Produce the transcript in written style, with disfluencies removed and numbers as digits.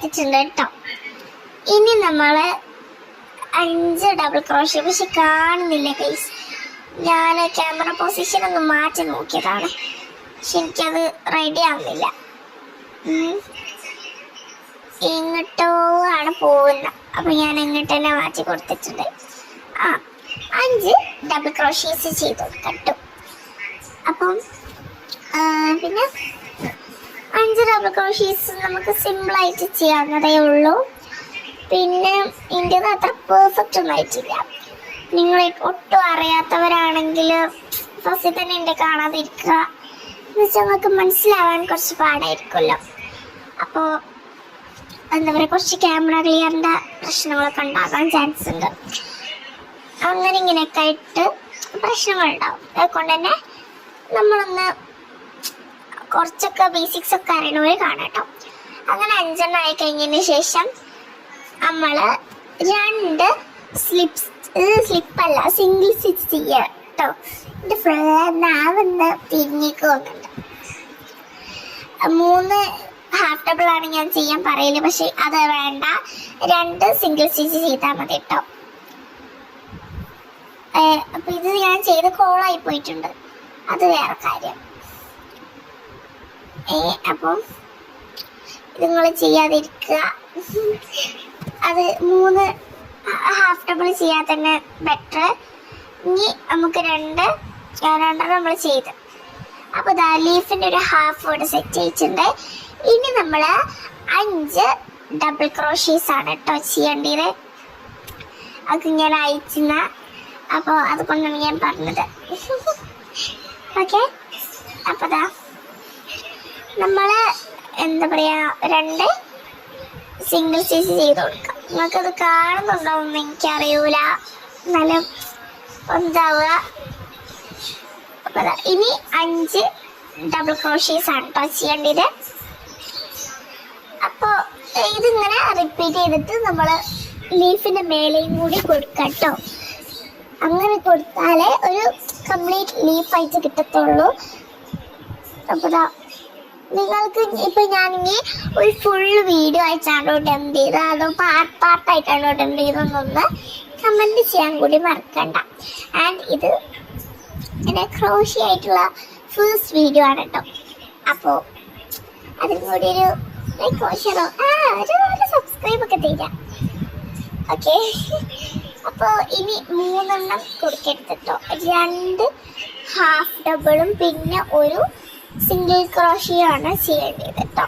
കൊടുത്തിട്ടുണ്ട് കേട്ടോ. ഇനി നമ്മള് 5 ഡബിൾ ക്രോഷ്യ, പക്ഷെ കാണുന്നില്ല ഗൈസ്. ഞാൻ ക്യാമറ പൊസിഷൻ ഒന്ന് മാറ്റി നോക്കിയതാണ്, പക്ഷെ എനിക്കത് റെഡി ആവുന്നില്ല. ഇങ്ങോട്ടോ ആണ് പോകുന്നത്, അപ്പൊ ഞാൻ ഇങ്ങോട്ട് തന്നെ മാറ്റി കൊടുത്തിട്ടുണ്ട്. 5 ഡബിൾ ക്രോഷ്യേസ് ചെയ്ത് കൊടുക്കട്ടും. അപ്പം പിന്നെ 5 ഡബിൾ ക്രോഷ്യേസ് നമുക്ക് സിമ്പിളായിട്ട് ചെയ്യാവുന്നതേ ഉള്ളൂ. പിന്നെ ഇതിൻ്റെ അത്ര പെർഫെക്റ്റ് ഒന്നും ആയിട്ടില്ല. നിങ്ങൾ ഒട്ടും അറിയാത്തവരാണെങ്കിൽ ഫസ്റ്റ് തന്നെ എൻ്റെ കാണാതിരിക്കുക, എന്നുവെച്ചാൽ നമുക്ക് മനസ്സിലാവാൻ കുറച്ച് പാടായിരിക്കുമല്ലോ. അപ്പോൾ എന്താ പറയുക, കുറച്ച് ക്യാമറ ക്ലിയറിൻ്റെ പ്രശ്നങ്ങളൊക്കെ ഉണ്ടാകാൻ ചാൻസ് ഉണ്ട്. അങ്ങനെ ഇങ്ങനെയൊക്കെ ആയിട്ട് പ്രശ്നങ്ങളുണ്ടാവും. അതുകൊണ്ട് തന്നെ നമ്മളൊന്ന് കുറച്ചൊക്കെ ബേസിക്സ് ഒക്കെ അറിയണവർ കാണാം കേട്ടോ. അങ്ങനെ 5 ആയി കഴിഞ്ഞതിന് ശേഷം നമ്മൾ 2 സ്ലിപ്പല്ല സിംഗിൾ സ്റ്റിച്ച് ചെയ്യുക കേട്ടോ. എൻ്റെ നാവെന്ന് തിരിഞ്ഞേക്ക് പോകുന്നുണ്ട്. 3 ഹാഫ് ഡബിൾ ആണ് ഞാൻ ചെയ്യാൻ പറയല്, പക്ഷെ അത് വേണ്ട, 2 സിംഗിൾ സ്റ്റിച്ച് ചെയ്താൽ മതി കേട്ടോ. അപ്പൊ ഇത് ഞാൻ ചെയ്ത് കോളായി പോയിട്ടുണ്ട്, അത് വേറെ കാര്യം. അപ്പം ഇത് നിങ്ങൾ ചെയ്യാതിരിക്കുക. അത് 3 ഹാഫ് ഡബിൾ ചെയ്യാൻ തന്നെ ബെറ്റർ. ഇനി നമുക്ക് 2 നമ്മൾ ചെയ്ത്, അപ്പൊ ദാ ലീഫിന്റെ ഒരു ഹാഫ് ഇവിടെ സെറ്റ് ചെയ്തിട്ടുണ്ട്. ഇനി നമ്മൾ 5 ഡബിൾ ക്രോഷ്യേസ് ആണ് കേട്ടോ ചെയ്യേണ്ടത്. അത് ഞാൻ അയച്ചുന്ന, അപ്പോൾ അതുകൊണ്ടാണ് ഞാൻ പറഞ്ഞത്. ഓക്കെ, അപ്പോൾ ദാ നമ്മൾ എന്താ പറയാ 2 സിംഗിൾ സ്റ്റിച്ച് ചെയ്ത് കൊടുക്കാം. നിങ്ങൾക്കത് കാണുന്നുണ്ടോന്ന് എനിക്കറിയൂല, എന്നാലും എന്താവുക. അപ്പോൾ ഇനി 5 ഡബിൾ ക്രോഷ്യേസ് ആണ് കേട്ടോ ചെയ്യേണ്ടത്. അപ്പോൾ ഇതിങ്ങനെ റിപ്പീറ്റ് ചെയ്തിട്ട് നമ്മൾ ലീഫിന്റെ മേലെയും കൂടി കൊടുക്കാം കേട്ടോ. അങ്ങനെ കൊടുത്താലേ ഒരു കംപ്ലീറ്റ് ലീഫായിട്ട് കിട്ടത്തുള്ളൂ. അപ്പോൾ നിങ്ങൾക്ക് ഇപ്പൊ ഞാനിനി ഒരു ഫുള്ള് വീഡിയോ ആയിട്ടാണോ ഡംപ് ചെയ്ത്, അതോ പാർട്ടായിട്ടാണോ ഡംപ് ചെയ്തെന്നൊന്ന് കമന്റ് ചെയ്യാൻ കൂടി മറക്കണ്ട. ആൻഡ് ഇത് എൻ്റെ ക്രോഷ്യ ആയിട്ടുള്ള ഫസ്റ്റ് വീഡിയോ ആണ് കേട്ടോ. അപ്പോൾ അതിന് കൂടി ഒരു ക്രോഷ്യറോ ഒരു സബ്സ്ക്രൈബ് ഒക്കെ തരാം. ഓക്കെ, അപ്പോൾ ഇനി 3 കൊടുക്കരുത് കേട്ടോ. 2 ഹാഫ് ഡബിളും പിന്നെ ഒരു സിംഗിൾ ക്രോഷ്യ ആണ് ചെയ്യേണ്ടത് കേട്ടോ.